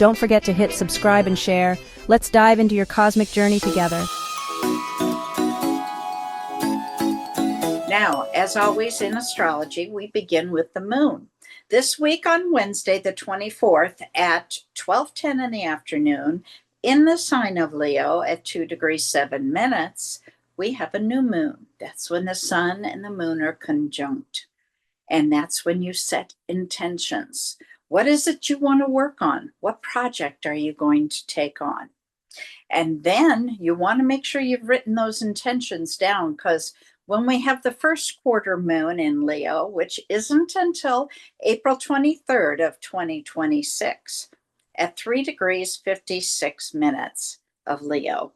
Don't forget to hit subscribe and share. Let's dive into your cosmic journey together. Now, as always in astrology, we begin with the moon. This week on Wednesday, the 24th at 12:10 in the afternoon, in the sign of Leo at 2 degrees 7 minutes, we have a new moon. That's when the sun and the moon are conjunct. And that's when you set intentions. What is it you want to work on? What project are you going to take on? And then you want to make sure you've written those intentions down, because when we have the first quarter moon in Leo, which isn't until April 23rd of 2026 at 3 degrees 56 minutes of Leo,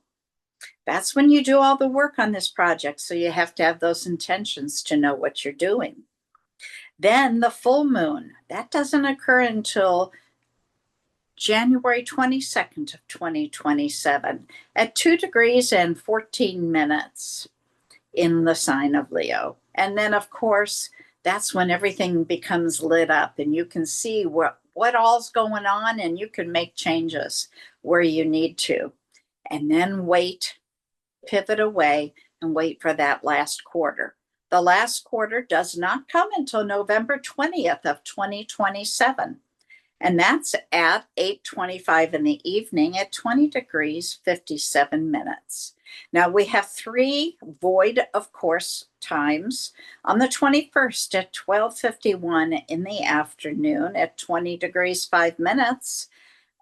that's when you do all the work on this project. So you have to have those intentions to know what you're doing. Then the full moon, that doesn't occur until January 22nd of 2027 at 2 degrees and 14 minutes in the sign of Leo. And then, of course, that's when everything becomes lit up and you can see what all's going on, and you can make changes where you need to. And then wait, pivot away, and wait for that last quarter. The last quarter does not come until November 20th of 2027. And that's at 8:25 in the evening at 20 degrees 57 minutes. Now we have 3 void of course times. On the 21st at 12:51 in the afternoon at 20 degrees 5 minutes.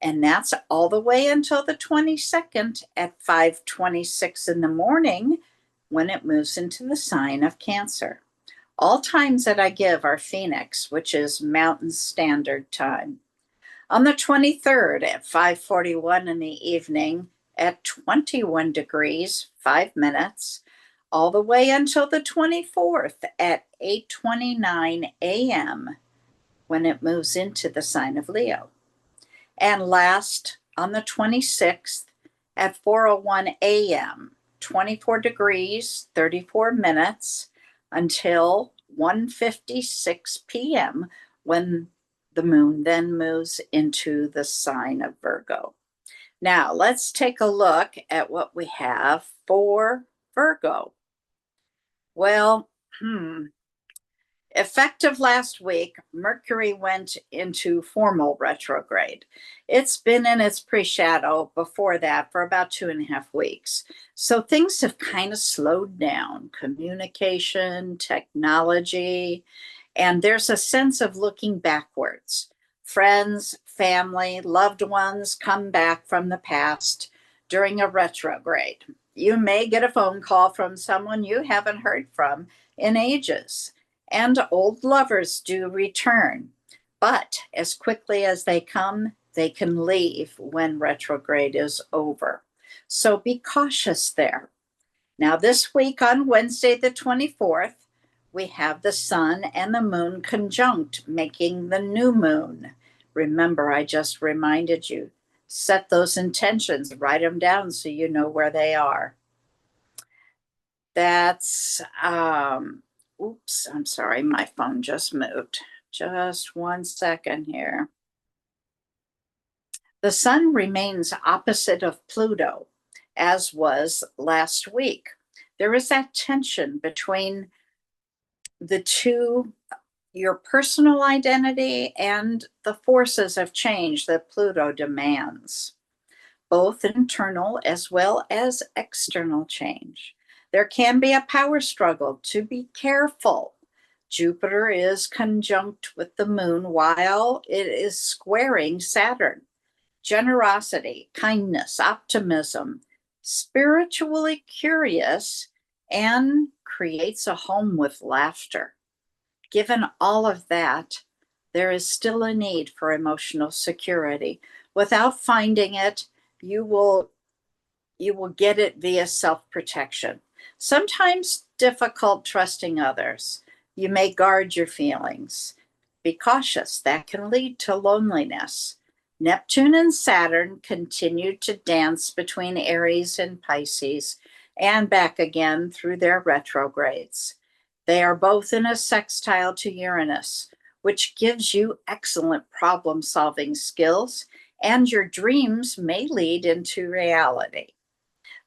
And that's all the way until the 22nd at 5:26 in the morning, when it moves into the sign of Cancer. All times that I give are Phoenix, which is Mountain Standard Time. On the 23rd at 5:41 in the evening at 21 degrees 5 minutes, all the way until the 24th at 8:29 a.m. when it moves into the sign of Leo. And last, on the 26th at 4:01 a.m., 24 degrees 34 minutes until 1:56 p.m. when the moon then moves into the sign of Virgo. Now let's take a look at what we have for Virgo. Well, effective last week, Mercury went into formal retrograde. It's been in its pre-shadow before that for about 2.5 weeks. So things have kind of slowed down. Communication, technology, and there's a sense of looking backwards. Friends, family, loved ones come back from the past during a retrograde. You may get a phone call from someone you haven't heard from in ages. And old lovers do return, but as quickly as they come, they can leave when retrograde is over. So be cautious there. Now, this week on Wednesday, the 24th, we have the sun and the moon conjunct, making the new moon. Remember, I just reminded you, set those intentions, write them down so you know where they are. That's, oops, I'm sorry, my phone just moved. Just 1 second here. The sun remains opposite of Pluto, as was last week. There is that tension between the two, your personal identity and the forces of change that Pluto demands, both internal as well as external change. There can be a power struggle, to be careful. Jupiter is conjunct with the moon while it is squaring Saturn. Generosity, kindness, optimism, spiritually curious, and creates a home with laughter. Given all of that, there is still a need for emotional security. Without finding it, you will get it via self-protection. Sometimes difficult trusting others. You may guard your feelings. Be cautious. That can lead to loneliness. Neptune and Saturn continue to dance between Aries and Pisces and back again through their retrogrades. They are both in a sextile to Uranus, which gives you excellent problem-solving skills and your dreams may lead into reality.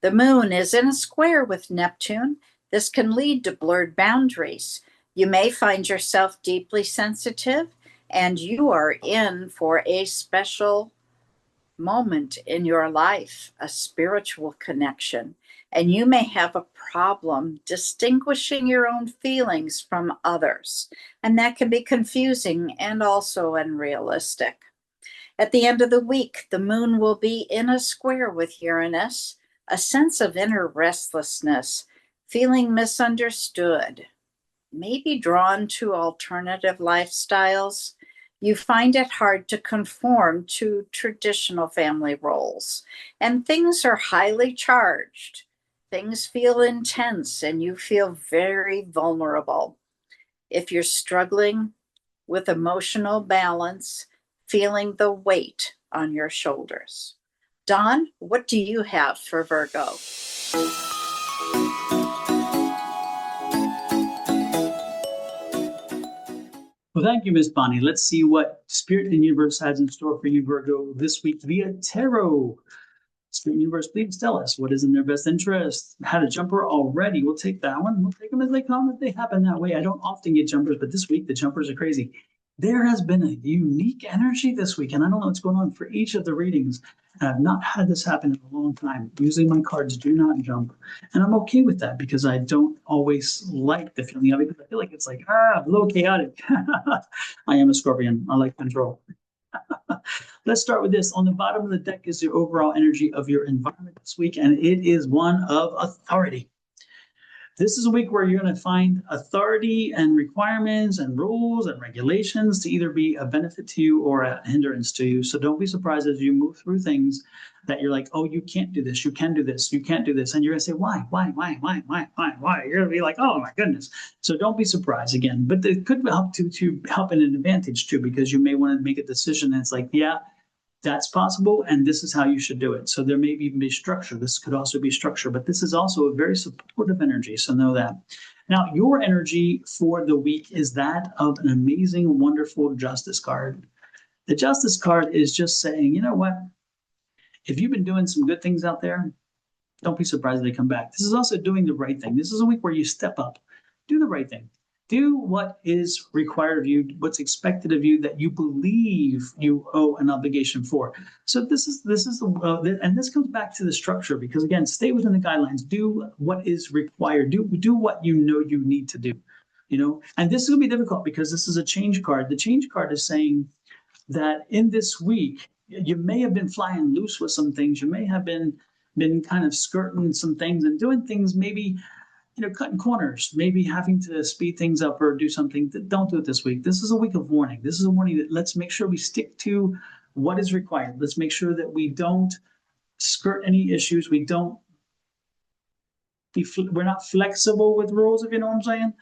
The moon is in a square with Neptune. This can lead to blurred boundaries. You may find yourself deeply sensitive, and you are in for a special moment in your life, a spiritual connection. And you may have a problem distinguishing your own feelings from others. And that can be confusing and also unrealistic. At the end of the week, the moon will be in a square with Uranus, a sense of inner restlessness, feeling misunderstood, maybe drawn to alternative lifestyles. You find it hard to conform to traditional family roles, and things are highly charged. Things feel intense, and you feel very vulnerable. If you're struggling with emotional balance, feeling the weight on your shoulders. Dawn, what do you have for Virgo? Well, thank you, Miss Bonnie. Let's see what Spirit and Universe has in store for you, Virgo, this week via tarot. Spirit and Universe, please tell us what is in their best interest. Had a jumper already. We'll take that one. We'll take them as they come if they happen that way. I don't often get jumpers, but this week the jumpers are crazy. There has been a unique energy this week, and I don't know what's going on for each of the readings. I've not had this happen in a long time. Usually my cards do not jump, and I'm okay with that because I don't always like the feeling of it because I feel like it's like, a little chaotic. I am a Scorpion. I like control. Let's start with this. On the bottom of the deck is the overall energy of your environment this week, and it is one of authority. This is a week where you're going to find authority and requirements and rules and regulations to either be a benefit to you or a hindrance to you. So don't be surprised as you move through things that you're like, oh, you can't do this, you can do this, you can't do this. And you're going to say, why? You're going to be like, oh my goodness. So don't be surprised again. But it could help to help in an advantage too, because you may want to make a decision and it's like, yeah, that's possible, and this is how you should do it. So there may even be structure. This could also be structure, but this is also a very supportive energy, so know that. Now, your energy for the week is that of an amazing, wonderful Justice card. The Justice card is just saying, you know what? If you've been doing some good things out there, don't be surprised if they come back. This is also doing the right thing. This is a week where you step up, do the right thing. Do what is required of you, what's expected of you that you believe you owe an obligation for. So this is and this comes back to the structure because again, stay within the guidelines. Do what is required. Do what you know you need to do. And this is going to be difficult because this is a change card. The change card is saying that in this week you may have been flying loose with some things. You may have been kind of skirting some things and doing things maybe cutting corners, maybe having to speed things up or do something. Don't do it this week. This is a week of warning. This is a warning that let's make sure we stick to what is required. Let's make sure that we don't skirt any issues. We're not flexible with rules, if you know what I'm saying.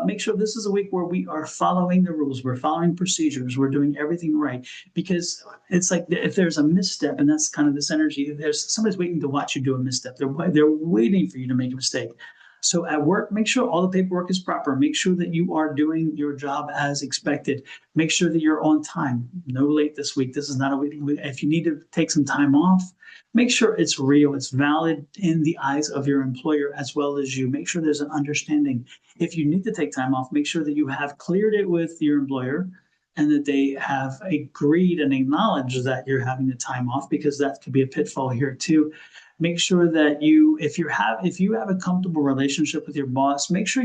Make sure this is a week where we are following the rules. We're following procedures. We're doing everything right because it's like if there's a misstep, and that's kind of this energy, there's somebody's waiting to watch you do a misstep. They're waiting for you to make a mistake. So at work, make sure all the paperwork is proper. Make sure that you are doing your job as expected. Make sure that you're on time. No late this week. This is not a waiting week. If you need to take some time off, make sure it's real. It's valid in the eyes of your employer as well as you. Make sure there's an understanding. If you need to take time off, make sure that you have cleared it with your employer and that they have agreed and acknowledged that you're having the time off because that could be a pitfall here too. Make sure that if you have a comfortable relationship with your boss, make sure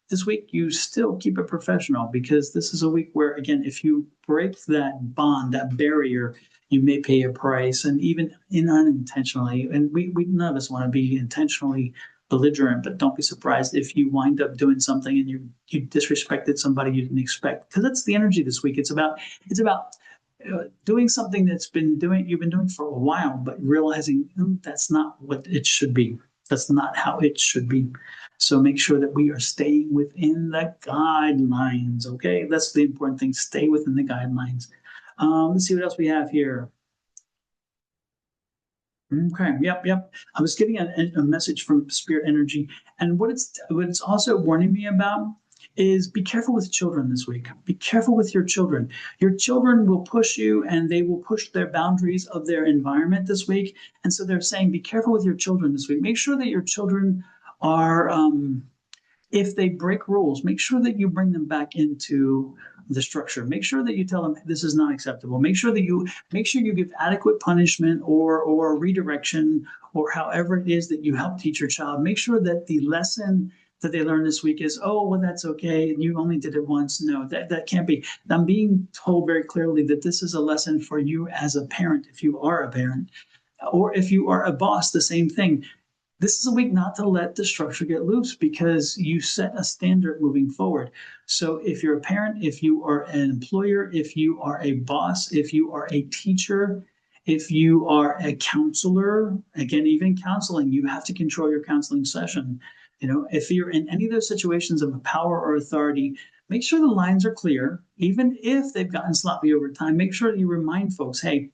this week you still keep it professional because this is a week where, again, if you break that bond, that barrier, you may pay a price, and even unintentionally. And we none of us want to be intentionally belligerent, but don't be surprised if you wind up doing something and you disrespected somebody you didn't expect, because that's the energy this week. It's about doing something you've been doing for a while, but realizing that's not what it should be. That's not how it should be. So make sure that we are staying within the guidelines. Okay, that's the important thing. Stay within the guidelines. Let's see what else we have here. Okay. Yep. I was getting a message from Spirit Energy, and what it's also warning me about is be careful with children this week. Be careful with your children. Your children will push you and they will push their boundaries of their environment this week. And so they're saying, be careful with your children this week. Make sure that your children are, if they break rules, make sure that you bring them back into the structure. Make sure that you tell them this is not acceptable. Make sure you give adequate punishment or redirection or however it is that you help teach your child. Make sure that the lesson that they learn this week is, oh, well, that's okay. You only did it once. No, that can't be. I'm being told very clearly that this is a lesson for you as a parent, if you are a parent, or if you are a boss, the same thing. This is a week not to let the structure get loose because you set a standard moving forward. So if you're a parent, if you are an employer, if you are a boss, if you are a teacher, if you are a counselor, again, even counseling, you have to control your counseling session. If you're in any of those situations of power or authority, make sure the lines are clear. Even if they've gotten sloppy over time, make sure that you remind folks, hey,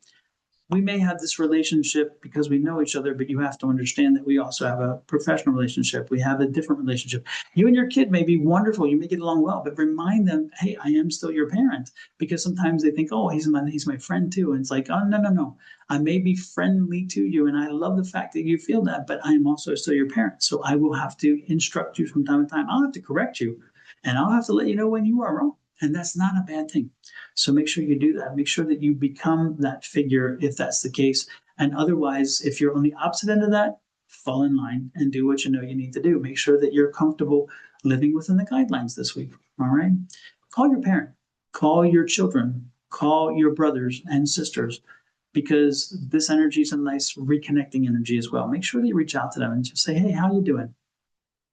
we may have this relationship because we know each other, but you have to understand that we also have a professional relationship. We have a different relationship. You and your kid may be wonderful. You may get along well, but remind them, hey, I am still your parent. Because sometimes they think, oh, he's my friend too. And it's like, oh, no. I may be friendly to you. And I love the fact that you feel that, but I am also still your parent. So I will have to instruct you from time to time. I'll have to correct you. And I'll have to let you know when you are wrong. And that's not a bad thing. So make sure you do that. Make sure that you become that figure if that's the case. And otherwise, if you're on the opposite end of that, fall in line and do what you know you need to do. Make sure that you're comfortable living within the guidelines this week. All right. Call your parent, call your children, call your brothers and sisters, because this energy is a nice reconnecting energy as well. Make sure that you reach out to them and just say, hey, how you doing?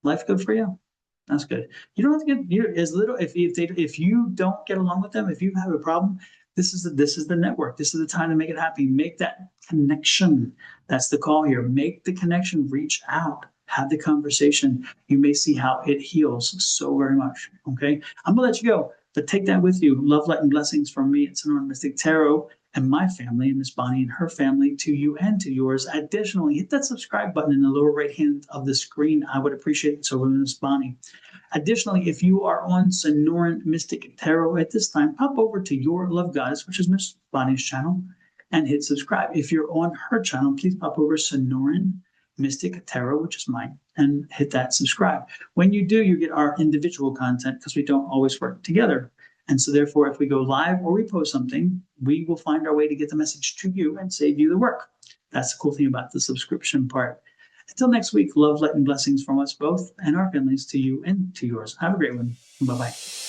Life good for you? That's good. You don't have to get as little if you don't get along with them, if you have a problem, this is the network. This is the time to make it happen. Make that connection. That's the call here. Make the connection. Reach out. Have the conversation. You may see how it heals so very much. Okay, I'm gonna let you go, but take that with you. Love, light, and blessings from me. It's Sonoran Mystic Tarot and my family, and Miss Bonnie and her family, to you and to yours. Additionally, hit that subscribe button in the lower right hand of the screen. I would appreciate it. So with Miss Bonnie. Additionally, if you are on Sonoran Mystic Tarot at this time, pop over to Your Love Goddess, which is Miss Bonnie's channel, and hit subscribe. If you're on her channel, please pop over Sonoran Mystic Tarot, which is mine, and hit that subscribe. When you do, you get our individual content because we don't always work together. And so therefore, if we go live or we post something, we will find our way to get the message to you and save you the work. That's the cool thing about the subscription part. Until next week, love, light, and blessings from us both and our families to you and to yours. Have a great one. Bye-bye.